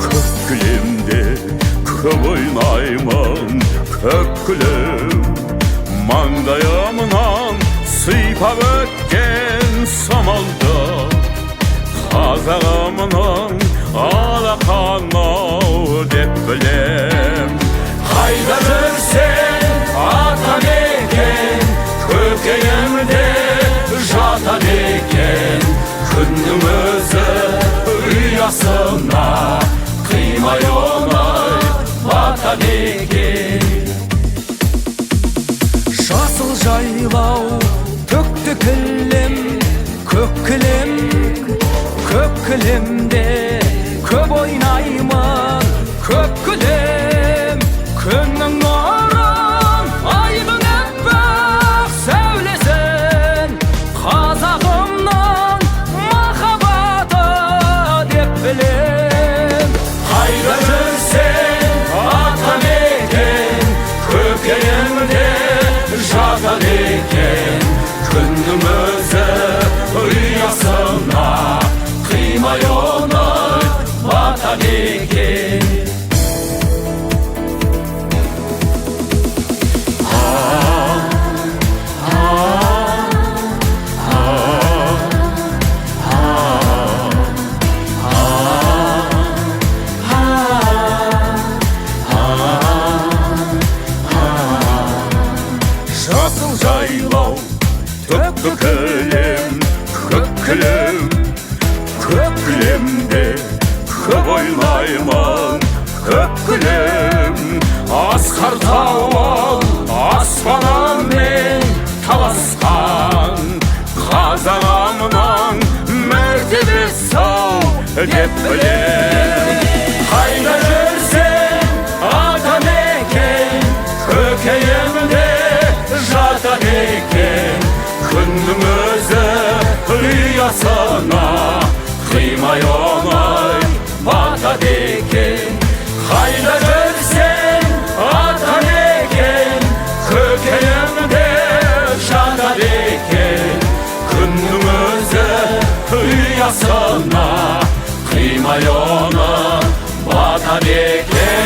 Көккілемде көп ойнаймын, көккілем маңдайымнан сыйпап өткен самалда, қазағымның алақаны деп білем. Қайда жүрсең атан екен, көкейімде жатан екен, күннің өзі ұясына қимай оңай батан екен. Жасыл жайлау төкті кілем, көк кілем, көк кілемде көп ойнаймын, көк кілем. Күннің нұрын, айдың аппақ сәулесін, қазағымның махаббаты деп білем. Қайда жүрсең атан екен, көкейімде жатан екен, күннің өзі ұясына қимай оңай батан екен. Жасыл жайлау төкті кілем, көк кілем, көк кілемде көп ойнаймын, көк кілем. Асқар тауы аспанмен таласқан, қазағымның мәртебесі деп білем. Қайда жүрсең атан екен, көкейімде жатан екен, күннің өзі ұясына қимай оңай батан екен. Қайда жүрсең атан екен, көкейімде жатан екен, күннің өзі ұясына қимай оңай батан екен.